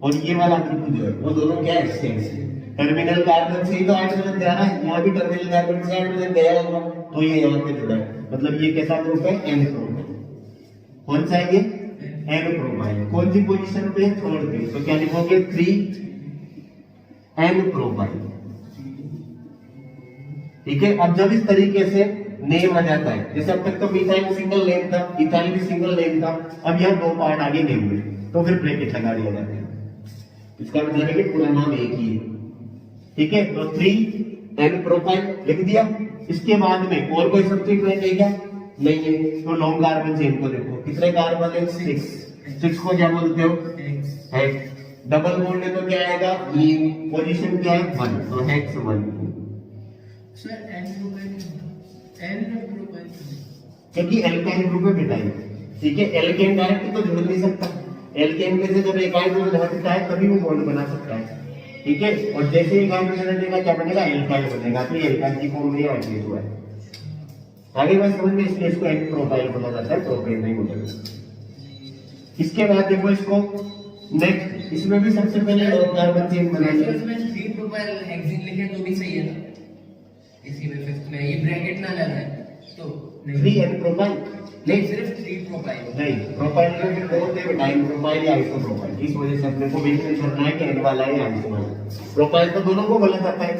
और ये वाला ग्रुप जो है वो दोनों क्या है, सेम से टर्मिनल कार्बन से ही तो हाइड्रोजन दे रहा है, यहाँ भी टर्मिनल कार्बन से हाइड्रोजन दिया होगा, तो ये यहाँ पे जुड़ा है, मतलब ये कैसा ग्रुप है, एन प्रोपाइल। कौन सा है ये, एन प्रोपाइल। कौन सी पोजीशन पे, थर्ड पे, तो क्या लिखोगे 3 एन प्रोपाइल, ठीक है। अब जब इस तरीके से नेम आ जाता है, जैसे अब तक तो मिथाइल सिंगल नेम था, इथाइल भी सिंगल नेम था, अब यहाँ 2 पार्ट आगे नेम में, तो फिर ब्रैकेट लगा दिया जाता है, इसका मतलब है कि पूरा नाम एक ही है, ठीक है। तो 3 एन प्रोपाइल लिख दिया। इसके बाद में और कोई सब्स्टिट्यूएंट है क्या, नहीं है, तो लॉन्ग कार्बन चेन को देखो कितने कार्बन है, 6 को क्या बोलते हो, हेक्स। डबल बॉन्ड है तो क्या आएगा, पोजीशन क्या है 1, तो हेक्स 1। सर एन प्रोपाइल क्योंकि एल्काइन ग्रुप में बिठाई, ठीक है। एल्केन डायरेक्ट तो जुड़ नहीं सकता, एल्केन में से जब एक हाइड्रोजन हटता है तभी वो बॉन्ड बना सकता है, ठीक है। और जैसे ही हाइड्रोजन हटेगा क्या बनेगा, एल्काइल बनेगा, तो ये एल्काइल की फॉर्म में आइसोलेट हुआ है, आगे बात समझ में, इसलिए इसको एन प्रोपाइल बोला जाता है, प्रोपेन नहीं बोला जाता। इसके बाद देखो इसको नेक्स्ट, इसमें भी सबसे पहले लोग कार्बन चेन बनाएंगे। इसमें 3 प्रोपाइल हेक्सेन लिखे तो भी सही है ना, इसी में फिफ्थ में ये ब्रैकेट ना लगा है तो नहीं। 3 एन प्रोपाइल नहीं, सिर्फ 3 प्रोपाइल नहीं, प्रोपाइल में भी बोलते हैं डाइन प्रोपाइल या आइसो प्रोपाइल। इस वजह से अपने को मेंशन करना है कि एन वाला है या आइसो वाला। प्रोपाइल तो दोनों को बोला जाता है,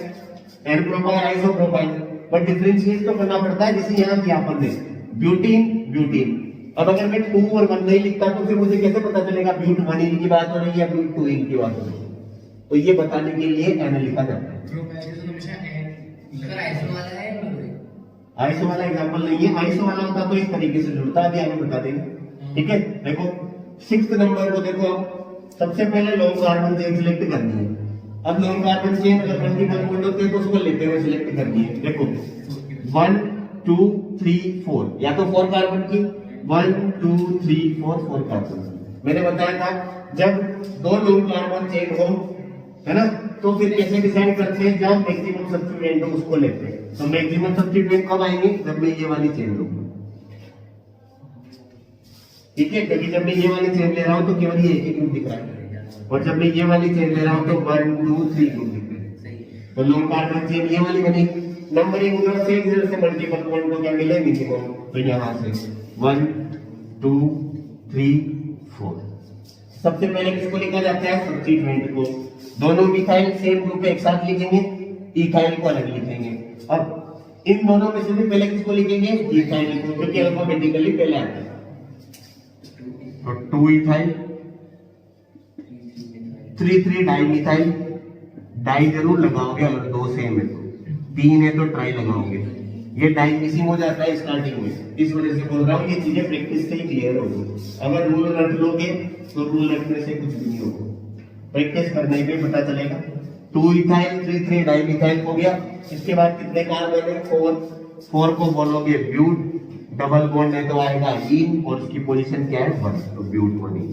एन प्रोपाइल आइसो प्रोपाइल, पर डिफरेंशिएट तो करना पड़ता है। जैसे यहाँ किया अपन ने ब्यूटीन ब्यूटीन, अब अगर मैं 2 और 1 नहीं लिखता तो फिर मुझे कैसे पता चलेगा ब्यूट 1 इन की बात हो रही है या ब्यूट 2 इन की बात हो रही है? तो ये बताने के लिए एन लिखा जाता है। प्रोपाइल तो हमेशा एन, अगर आइसो वाला है आइसो वाला एग्जांपल नहीं है, आइसो वाला होता तो इस तरीके से जुड़ता, अभी आगे बता देंगे। ठीक है, देखो 6th नंबर को देखो, सबसे पहले लॉन्ग कार्बन चेन सिलेक्ट करनी है। अब लॉन्ग कार्बन चेन अगर मल्टीपल बॉन्ड होते हैं तो उसको लेते हुए सिलेक्ट करनी है। देखो 1 2 3 4, या तो 4 कार्बन की, 1 2 3 4 4 कार्बन। मैंने बताया था जब 2 लॉन्ग कार्बन चेन हो, है ना, तो फिर कैसे डिसाइड करते हैं, जब मैक्सिमम सब्स्टिट्यूएंट हो उसको लेते हैं। तो मैक्सिमम सब्स्टिट्यूएंट कब आएंगे, जब मैं ये वाली चेन लूंगा। ठीक है, क्योंकि जब मैं ये वाली चेन ले रहा हूं तो केवल ये एक ही ग्रुप दिख रहा है, और जब मैं ये वाली चेन ले रहा हूं तो 1 2 3 ग्रुप दिख रहे हैं। तो लॉन्ग कार्बन चेन ये वाली बनेगी। नंबरिंग उधर से इधर से मल्टीपल बॉन्ड को क्या मिले, मिनिमम, तो यहां से 1 2 3 4। सबसे पहले किसको लिखा जाता है, सब्स्टिट्यूएंट को। दोनों मिथाइल सेम ग्रुप एक साथ लिखेंगे, इथाइल को अलग लिखेंगे। अब इन दोनों में से भी पहले किसको लिखेंगे, इथाइल को, क्योंकि अल्फाबेटिकली पहले आता है। तो 2 इथाइल 3 डाई मिथाइल, डाई जरूर लगाओगे अगर 2 सेम है तो, 3 है तो ट्राई लगाओगे। ये डाई मिसिंग हो जाता है स्टार्टिंग में, इस वजह से बोल रहा हूँ, ये चीजें प्रैक्टिस से ही क्लियर होगी। अगर रूल रट लोगे तो रूल रटने से कुछ भी नहीं होगा, प्रैक्टिस करने पे पता चलेगा। 2 इथाइल 3 डाई मिथाइल हो गया। इसके बाद कितने कार्बन है, 4 को बोलोगे ब्यूट, डबल बॉन्ड है तो आएगा इन, और उसकी पोजीशन क्या है 1, तो ब्यूट 1।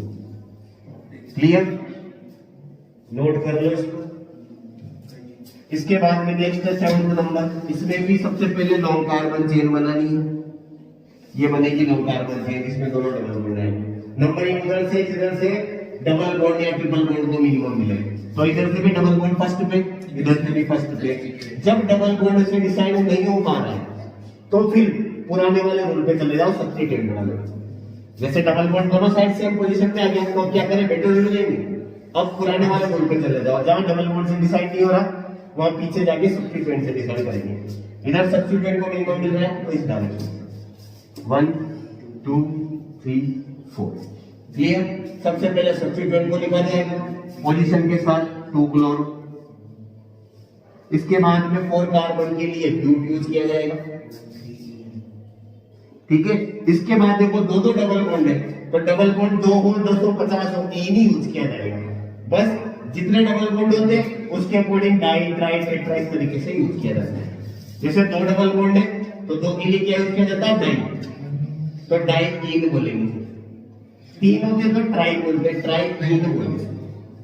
क्लियर, नोट कर लो इसको। इसके बाद में नेक्स्ट है 7th नंबर, इसमें भी सबसे पहले लॉन्ग कार्बन चेन बनानी है। ये बनेगी लॉन्ग कार्बन चेन, इसमें दोनों डबल बॉन्ड आएंगे। नंबरिंग इधर से डबल बॉन्ड या ट्रिपल बॉन्ड को मिनिमम मिले, तो इधर से भी डबल बॉन्ड फर्स्ट पे, इधर से भी फर्स्ट पे। जब डबल बॉन्ड से डिसाइड नहीं हो पा रहा है तो फिर पुराने वाले रूल पे चले जाओ, सब्स्टिट्यूएंट वाले। जैसे डबल बॉन्ड दोनों साइड सेम पोजीशन पे आ गया तो क्या करें, बेटर रूल लेंगे। अब पुराने वाले रूल पे चले जाओ, जहां डबल बॉन्ड से डिसाइड नहीं हो रहा वहां पीछे जाके सब्स्टिट्यूएंट से डिसाइड करेंगे। इधर सब्स्टिट्यूएंट को मिनिमम मिल रहा है तो इस डायरेक्शन 1 2 3 4। क्लियर, सबसे पहले सब्स्टिट्यूएंट को लिखा जाएगा पोजीशन के साथ 2 क्लोरो। इसके बाद में 4 कार्बन के लिए ब्यूट यूज किया जाएगा। ठीक है, इसके बाद देखो 2 डबल बॉन्ड है, तो डबल बॉन्ड 2 हो 250 हो, 3 ही यूज किया जाएगा। बस जितने डबल बॉन्ड होते हैं उसके अकॉर्डिंग डाई ट्राई टेट्रा इस तरीके से यूज किया जाता है। जैसे 2 डबल बॉन्ड है तो 2 के लिए क्या यूज किया जाता है, डाई, तो डाई इन बोलेंगे। 3 होते तो ट्राई बोलते, ट्राई इन बोलते।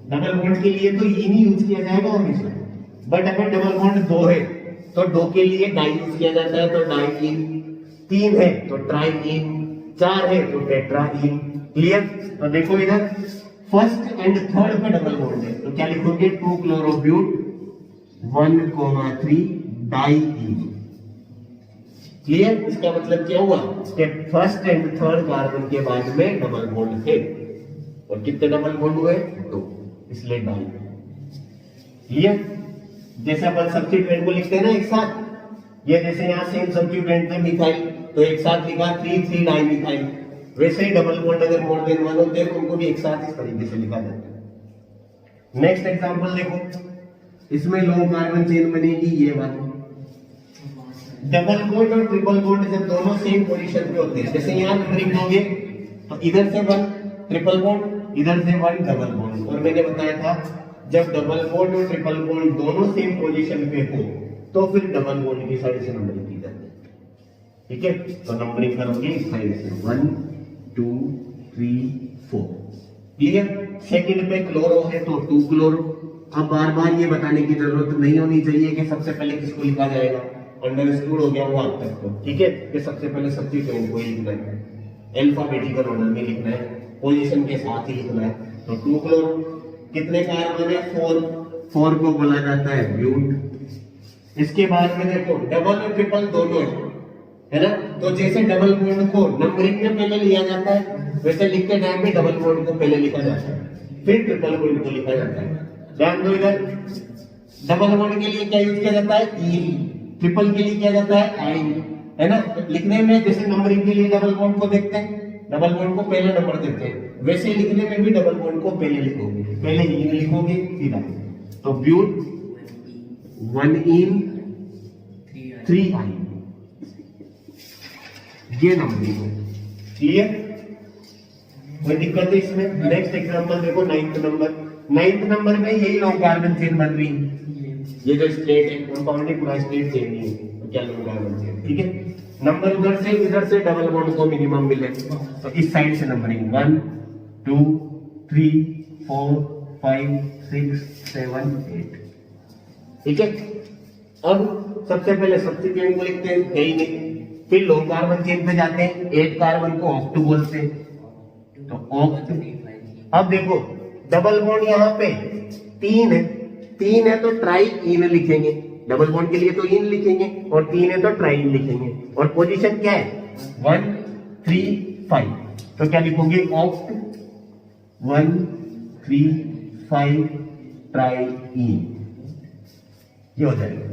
डबल बॉन्ड के लिए तो इन ही यूज किया जाएगा हमेशा, बट अगर डबल बॉन्ड 2 है तो 2 के लिए डाई यूज किया जाता है, तो डाई इन। 3 है तो ट्राई इन, 4 है तो टेट्रा इन। क्लियर, तो देखो इधर फर्स्ट एंड थर्ड पे डबल बॉन्ड है तो क्या लिखोगे, 2 क्लोरोब्यूट 1,3 डाई इन। क्लियर, इसका मतलब क्या हुआ कि फर्स्ट एंड थर्ड कार्बन के बाद में डबल बॉन्ड थे, और कितने डबल बॉन्ड हुए, 2, इसलिए डाई। क्लियर, जैसे अपन सब्स्टिट्यूएंट को लिखते हैं ना एक साथ, ये जैसे यहाँ सेम सब्स्टिट्यूएंट थे मिथाइल तो एक साथ लिखा 3 डाई मिथाइल, वैसे ही डबल बॉन्ड अगर मोर देन 1 होते हैं तो उनको भी एक साथ इस तरीके से लिखा जाता है। नेक्स्ट एग्जांपल देखो, इसमें लॉन्ग कार्बन चेन बनेगी ये वाली। डबल बॉन्ड और ट्रिपल बॉन्ड जब दोनों सेम पोजीशन पे होते हैं, जैसे यहाँ नंबरिंग दोगे तो इधर से 1 ट्रिपल बॉन्ड, इधर से 1 डबल बॉन्ड। और मैंने बताया था जब डबल बॉन्ड और ट्रिपल बॉन्ड दोनों सेम पोजीशन पे हो तो फिर डबल बॉन्ड की साइड से नंबरिंग की जाती है। ठीक है, तो नंबरिंग करोगे इस साइड से 1 2 3 4। क्लियर, सेकंड पे क्लोरो है तो 2 क्लोरो। अब बार बार ये बताने की जरूरत नहीं होनी चाहिए कि सबसे पहले किसको लिखा जाएगा, अंडरस्टूड हो गया वो आप तक को, ठीक है। कि सबसे पहले सब्स्टिट्यूएंट को ही लिखना है, अल्फाबेटिकल ऑर्डर में लिखना है, पोजीशन के साथ ही लिखना है। तो 2 क्लोरो कितने कार्बन है? 4 को बोला जाता है ब्यूट। इसके बाद में देखो डबल और ट्रिपल दोनों है ना, तो जैसे डबल बॉन्ड को नंबरिंग में पहले लिया जाता है वैसे लिखते टाइम में डबल बॉन्ड को पहले लिखा जाता है, फिर ट्रिपल बॉन्ड को लिखा जाता है। ध्यान दो इधर, डबल बॉन्ड के लिए क्या यूज किया जाता है? ई, ट्रिपल के लिए किया जाता है आई, है ना। लिखने में जैसे नंबरिंग के लिए डबल बॉन्ड को देखते हैं, डबल बॉन्ड को पहले नंबर देते हैं, वैसे लिखने में भी डबल बॉन्ड को पहले लिखोगे, पहले ई लिखोगे फिर आई। तो ब्यूट 1 इन 3 आई, ये नंबरिंग है, क्लियर? कोई दिक्कत है इसमें? नेक्स्ट एग्जांपल देखो 9th नंबर। 9th नंबर में यही लॉन्ग कार्बन चेन बन रही है, ये जो स्ट्रेट है कंपाउंड है पूरा स्ट्रेट चेन नहीं है, तो क्या लॉन्ग कार्बन चेन, ठीक है। नंबर इधर से डबल बॉन्ड को मिनिमम मिले, तो इस साइड से नंबरिंग 1 2 3 4 5 6 7 8, ठीक है। अब सबसे पहले सब्स्टिट्यूएंट को लिखते हैं, कहीं नहीं, फिर लॉन्ग कार्बन चेन पे जाते हैं, 8 कार्बन को ऑक्ट बोलते हैं, तो ऑक्ट। अब देखो डबल बॉन्ड यहाँ पे 3 है तो ट्राई इन लिखेंगे, डबल बॉन्ड के लिए तो इन लिखेंगे, और 3 है तो ट्राई इन लिखेंगे, और पोजीशन क्या है? 1 3 5, तो क्या लिखोगे? ऑक्ट 1 3 5 ट्राई इन, ये हो जाएगा।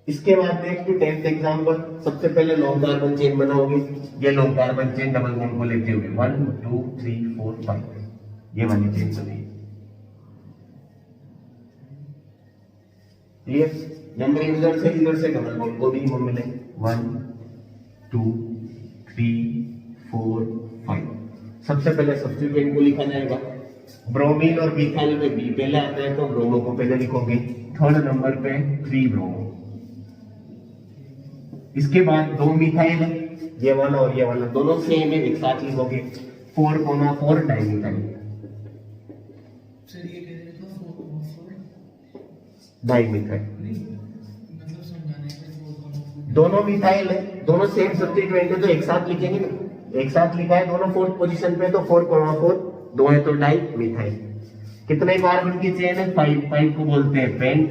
इसके बाद नेक्स्ट 10th एग्जांपल, सबसे पहले लॉन्ग कार्बन चेन बनाओगे, ये long carbon chain double bond को लेते हुए 1 2 3 4 5, ये वाली चेन बनेगी, क्लियर? नंबरिंग इधर से डबल बॉन्ड को भी मिले 1 2 3 4 5। सबसे पहले सब्स्टिट्यूएंट को लिखा जाएगा, ब्रोमीन और मिथाइल में बी पहले आता है तो ब्रोमो को पहले लिखोगे, 3rd नंबर पे 3 ब्रोमो। इसके बाद 2 मिथाइल है, ये वाला और ये वाला दोनों सेम है, एक साथ लिखोगे 4,4 डाइमिथाइल, दोनों मिथाइल है, दोनों सेम सब्स्टिट्यूएंट है तो एक साथ लिखेंगे ना, एक साथ लिखा है दोनों 4th पोजीशन पे, तो 4,4 2 है तो डाई मिथाइल। कितने कार्बन की चेन है? 5 को बोलते हैं पेंट,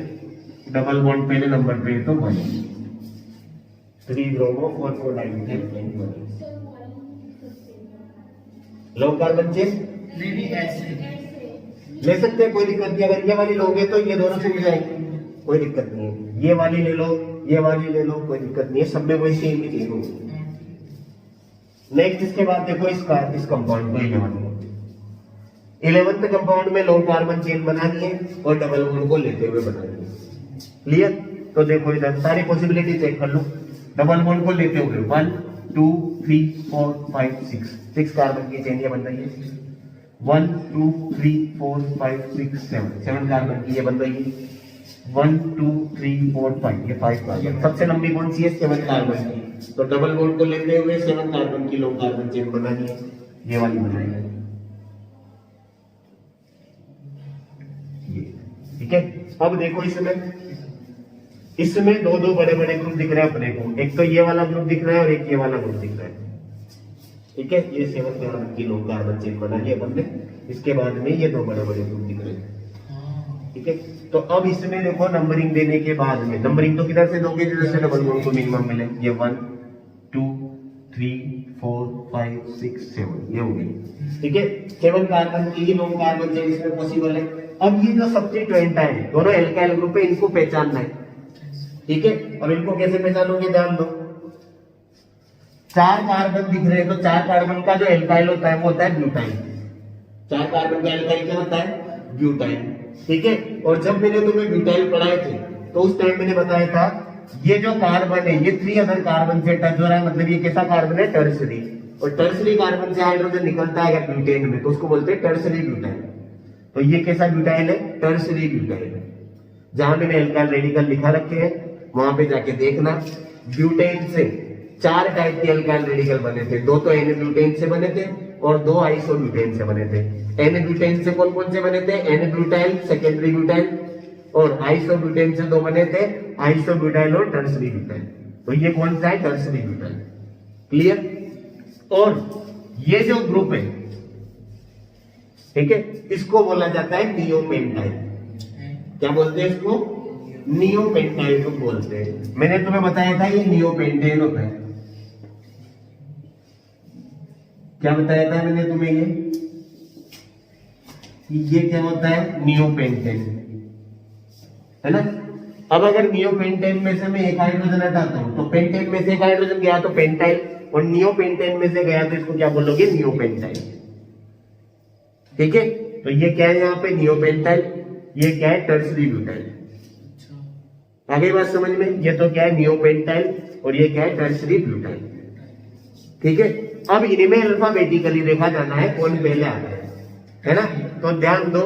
डबल बॉन्ड पहले नंबर पे तो 1 3 ब्रोमो 4 डाइमिथाइल पेंट बने। लॉन्ग कार्बन चेन ले सकते हैं, कोई दिक्कत नहीं। अगर ये वाली लोगे तो ये दोनों छूट जाएंगे, कोई दिक्कत नहीं है। ये वाली ले लो, ये वाली ले लो, कोई दिक्कत नहीं है, सब में वही सेम ही चीज होगी। नेक्स्ट इसके बाद देखो इस कंपाउंड को 11th कंपाउंड में लॉन्ग कार्बन चेन बनानी है और डबल बॉन्ड को लेते हुए बनानी है, क्लियर? तो देखो इधर सारी पॉसिबिलिटी चेक कर लो, डबल बॉन्ड को लेते हुए 1 2 3 4 5 6 कार्बन की चेन ये बन रही है, 1 2 3 4 5 6 7 कार्बन की ये बन रही है, 1 2 3 4 5 ये 5 कार्बन। सबसे लंबी कौन सी है? 7 कार्बन की, तो डबल बॉन्ड को लेते हुए 7 कार्बन की लॉन्ग कार्बन चेन बनानी है, ये वाली बनानी है, ठीक है। अब देखो इसमें दो बड़े बड़े ग्रुप दिख रहे हैं अपने को, एक तो ये वाला ग्रुप दिख रहा है और एक ये वाला ग्रुप दिख रहा है, ठीक है। ये 7 कार्बन की लॉन्ग कार्बन चेन बनाई है अपन ने, इसके बाद में ये 2 बड़े बड़े ग्रुप दिख रहे हैं, ठीक है। तो अब इसमें देखो नंबरिंग देने के बाद में, नंबरिंग तो किधर से दोगे? जिधर से डबल बॉन्ड को मिनिमम मिले, ये 1 2 3 4 5 6 7 ये हो गई, ठीक है। 7 कार्बन की ही लॉन्ग कार्बन चेन इसमें पॉसिबल है। अब ये जो सब्स्टिट्यूएंट है दोनों एल्काइल ग्रुप है, इनको पहचानना है, ठीक है। अब इनको कैसे पहचानोगे? ध्यान दो, 4 कार्बन दिख रहे हैं तो 4 कार्बन का जो एल्काइल होता है वो होता है ब्यूटाइल, 4 कार्बन का एल्काइल क्या होता है? ब्यूटाइल, ठीक है। और जब मैंने तुम्हें ब्यूटाइल पढ़ाए थे तो उस टाइम मैंने बताया था ये जो कार्बन है ये 3 अदर कार्बन से टच हो रहा है, मतलब ये कैसा कार्बन है? टर्सरी, और टर्सरी कार्बन से हाइड्रोजन निकलता है अगर ब्यूटेन में तो उसको बोलते हैं टर्सरी ब्यूटाइल। तो ये कैसा ब्यूटाइल है? टर्सरी ब्यूटाइल है। जहां मैंने एल्काइल रेडिकल लिखा रखे हैं वहां पे जाके देखना, ब्यूटेन से 4 टाइप के एल्काइल रेडिकल बने थे, 2 तो एन ब्यूटेन से बने थे और 2 आइसोब्यूटेन से बने थे। एन ब्यूटेन से कौन कौन से बने थे? एन ब्यूटाइल, सेकेंडरी ब्यूटाइल, और आइसोब्यूटेन से 2 बने थे, आइसोब्यूटाइल और टर्सरी ब्यूटाइल। तो ये कौन सा है? Tertiary butyl. क्लियर? और ये जो ग्रुप है, ठीक है, इसको बोला जाता है नियोपेंटाइल। क्या बोलते हैं इसको? नियोपेंटाइल ग्रुप बोलते हैं। मैंने तुम्हें बताया था ये नियोपेंटेन होता है। क्या बताया था मैंने तुम्हें? ये क्या होता है? नियोपेंटेन, है ना। अब अगर नियोपेंटेन में से मैं एक हाइड्रोजन हटाता हूं तो पेंटेन में से एक हाइड्रोजन गया तो पेंटाइल, और नियोपेंटेन में से गया तो इसको क्या बोलोगे? नियोपेंटाइल। ठीक है, तो ये क्या है यहाँ पे? नियोपेंटाइल। ये क्या है? Tertiary butyl. आगे बात समझ में? ये तो क्या है? नियोपेंटाइल, और ये क्या है? Tertiary butyl. ठीक है, अब इनमें अल्फाबेटिकली देखा जाना है कौन पहले आता है ना। तो ध्यान दो,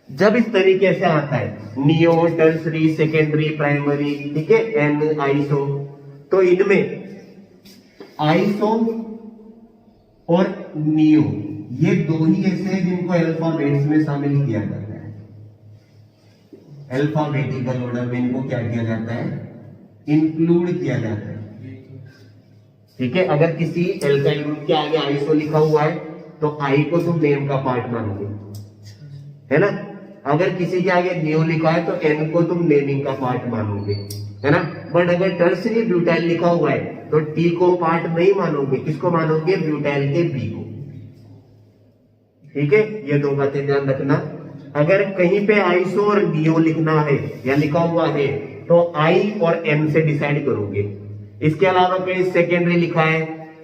जब इस तरीके से आता है नियो, टर्सरी, सेकेंडरी, प्राइमरी, ठीक है, एन, आइसो, तो इनमें आइसो और नियो ये 2 ही ऐसे हैं जिनको अल्फाबेट्स में शामिल किया जाता है। अल्फाबेटिकल ऑर्डर में इनको क्या किया जाता है? इंक्लूड किया जाता है। ठीक है, अगर किसी एल्काइल ग्रुप के आगे आइसो लिखा हुआ है तो आई को तुम नेम का पार्ट मानोगे, है ना। अगर किसी के आगे नियो लिखा है तो एन को तुम नेमिंग का पार्ट मानोगे, है ना। बट अगर टर्सरी ब्यूटाइल लिखा हुआ है तो टी को पार्ट नहीं मानोगे। किसको मानोगे? ब्यूटाइल के बी को। ठीक है, ये 2 बातें ध्यान रखना। अगर कहीं पे आइसो और नियो लिखना है या लिखा हुआ है तो आई और एन से डिसाइड करोगे। इसके अलावा कहीं सेकेंडरी लिखा है,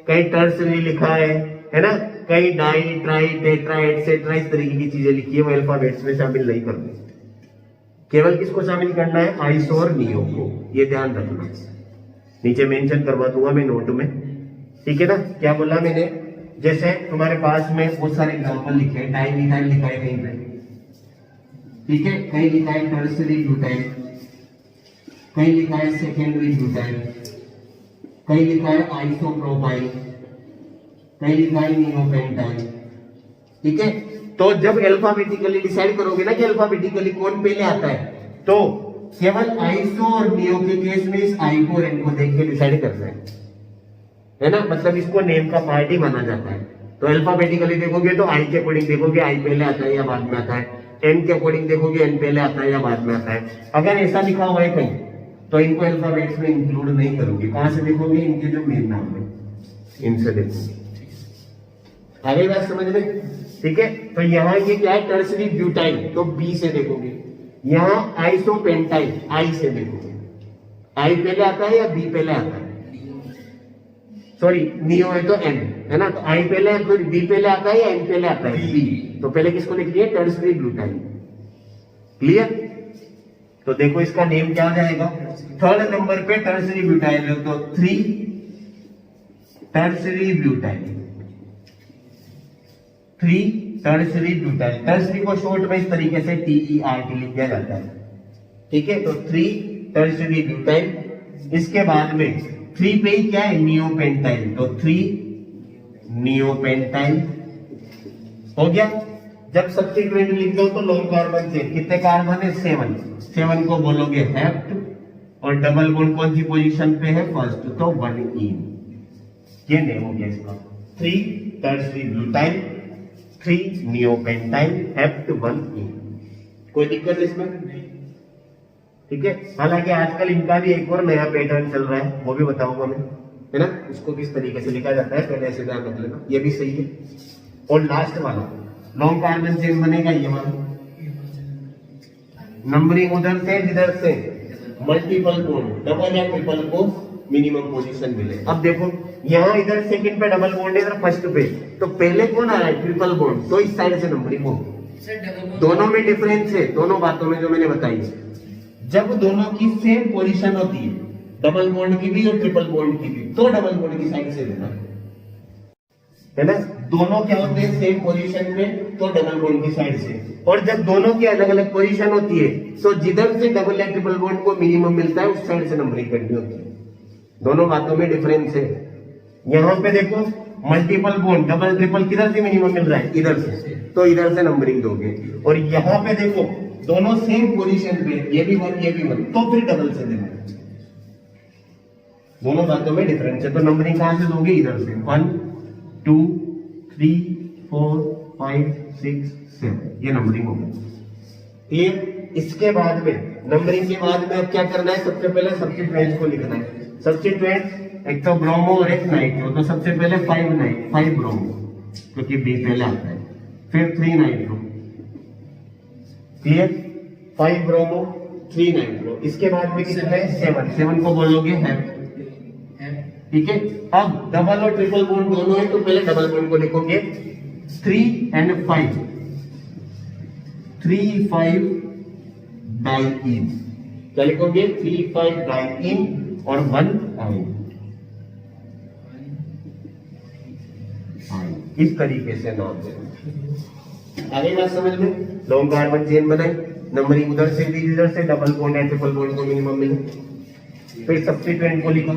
कहीं टर्सरी लिखा है ना, कहीं डाई, ट्राई, टेट्रा, एटसेट्रा, इस तरीके की चीजें लिखी है, वो अल्फाबेट्स में शामिल नहीं करनी। केवल किसको शामिल करना है? आइसो और नियो को। ये ध्यान रखना, नीचे मेंशन करवा दूंगा मैं नोट में। ठीक है ना। क्या बोला मैंने? जैसे तुम्हारे पास में बहुत सारे एग्जाम्पल लिखे हैं। डाइमिथाइल लिखा है कहीं पे, ठीक है, कहीं लिखा है टर्सरी ब्यूटाइल, कहीं लिखा है सेकेंडरी ब्यूटाइल, कहीं लिखा है आइसोप्रोपाइल, कहीं लिखा है नियोपेंटाइल। ठीक है, तो जब अल्फाबेटिकली डिसाइड करोगे ना कि अल्फाबेटिकली कौन पहले आता है, तो केवल आइसो और नियो के केस में इस आई को और एन को देख के डिसाइड करना है ना। मतलब इसको नेम का पार्ट ही माना जाता है। तो अल्फाबेटिकली देखोगे तो आई के अकॉर्डिंग देखोगे आई पहले आता है या बाद में आता है, एन के अकॉर्डिंग देखोगे एन पहले आता है या बाद में आता है। अगर ऐसा लिखा हुआ है कहीं तो इनको अल्फाबेट्स में इंक्लूड नहीं करोगे। कहां से देखोगे? इनके जो मेन नाम है इनसे देखोगे। आगे बात समझ में? ठीक है, तो यहाँ ये क्या है? टर्सरी ब्यूटाइल, तो बी से देखोगे। यहाँ आइसोपेंटाइल, आई से देखोगे। आई पहले आता है या बी पहले आता है? सॉरी, नियो है तो एन, है ना। तो आई पहले है, फिर बी पहले आता है या एन पहले आता है? बी। तो पहले किसको लिखिए? Tertiary butyl. क्लियर? तो देखो इसका नेम क्या हो जाएगा? 3rd नंबर पे टर्सरी ब्यूटाइल है तो 3 tertiary butyl, 3 tertiary butyl. Tertiary को शॉर्ट में इस तरीके से TERT लिख दिया जाता है। ठीक है, तो 3 टर्सरी ब्यूटाइल। इसके बाद में 3 पे ही क्या है? नियोपेंटाइल, तो 3 नियोपेंटाइल हो गया। जब सब्स्टिट्यूएंट लिख दो तो लॉन्ग कार्बन से कितने कार्बन है? 7 को बोलोगे हेप्ट, और डबल बॉन्ड कौन सी पोजीशन पे है? फर्स्ट, तो 1 ये नेम हो गया इसका। 3 टर्सरी ब्यूटाइल, 3 नियोपेंटाइल, हेप्ट, 1 कोई दिक्कत है इसमें? ठीक है। हालांकि आजकल इनका भी एक और नया पैटर्न चल रहा है, वो भी बताऊंगा मैं, है ना। उसको किस तरीके से लिखा जाता है पहले ऐसे ध्यान रख लेना, ये भी सही है। और लास्ट वाला लॉन्ग कार्बन चेन बनेगा ये वाला, नंबरिंग उधर से जिधर से मल्टीपल बॉन्ड, डबल या ट्रिपल को मिनिमम पोजीशन मिले। अब देखो यहाँ इधर सेकंड पे डबल बॉन्ड है, इधर फर्स्ट पे, तो पहले कौन आ रहा है? ट्रिपल बॉन्ड, तो इस साइड से नंबरिंग होगी। दोनों में डिफरेंस है, दोनों बातों में जो मैंने बताई। जब दोनों की सेम पोजीशन होती है, डबल बॉन्ड की भी और ट्रिपल बॉन्ड की भी, तो डबल बॉन्ड की साइड से लेना, है ना। दोनों क्या होते हैं? सेम पोजीशन में, तो डबल बॉन्ड की साइड से। और जब दोनों की अलग अलग पोजीशन होती है तो जिधर से डबल या ट्रिपल बॉन्ड को मिनिमम मिलता है उस साइड से नंबरिंग करनी होती है। दोनों बातों में डिफरेंस है। यहाँ पे देखो मल्टीपल बॉन्ड, डबल ट्रिपल किधर से मिनिमम मिल रहा है? इधर से, तो इधर से नंबरिंग दोगे। और यहाँ पे देखो दोनों सेम पोजीशन पे, ये भी 1 ये भी 1, तो फिर डबल से देना। दोनों बातों में डिफरेंस है, तो नंबरिंग कहां से दोगे? इधर से। 1 2 3 4 5 6 7, ये नंबरिंग हो गई। क्लियर? इसके बाद में नंबरिंग के बाद में अब क्या करना है? सबसे पहले सब्स्टिट्यूएंट्स को लिखना है। सब्स्टिट्यूएंट्स एक तो ब्रोमो और एक नाइट्रो, तो सबसे पहले 5 ब्रोमो, क्योंकि बी पहले आता है, फिर 3 नाइट्रो। क्लियर? 5 bromo 3 nitro. इसके बाद में कितना है? 7 को बोलोगे है। ठीक है, अब डबल और ट्रिपल बॉन्ड दोनों है, तो पहले डबल बॉन्ड को लिखोगे 3 and 5, 3 5 डाइईन। क्या लिखोगे? 3 5 डाइईन और 1 आयन। इस तरीके से नाम देना। आगे बात समझ में? लॉन्ग कार्बन चेन बनाई, नंबरिंग उधर से दी, इधर से डबल बॉन्ड है, ट्रिपल बॉन्ड को मिनिमम मिले। फिर सब्स्टिट्यूएंट को लिखा।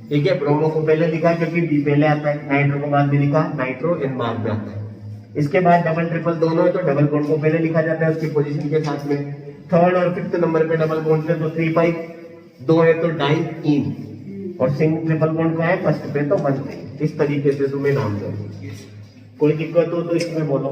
ठीक है, ब्रोमो को पहले लिखा क्योंकि बी पहले आता है, नाइट्रो को बाद में लिखा, नाइट्रो इन बाद में आता है। इसके बाद डबल ट्रिपल दोनों है, तो डबल बॉन्ड को पहले लिखा जाता है उसकी पोजीशन के साथ में। थर्ड और फिफ्थ नंबर पे डबल बॉन्ड है, तो 3 5, 2 है तो डाइईन, और सिंगल ट्रिपल बॉन्ड का है फर्स्ट पे तो 1। इस तरीके से तुम्हें नाम दो। कोई दिक्कत हो तो इसमें बोलो।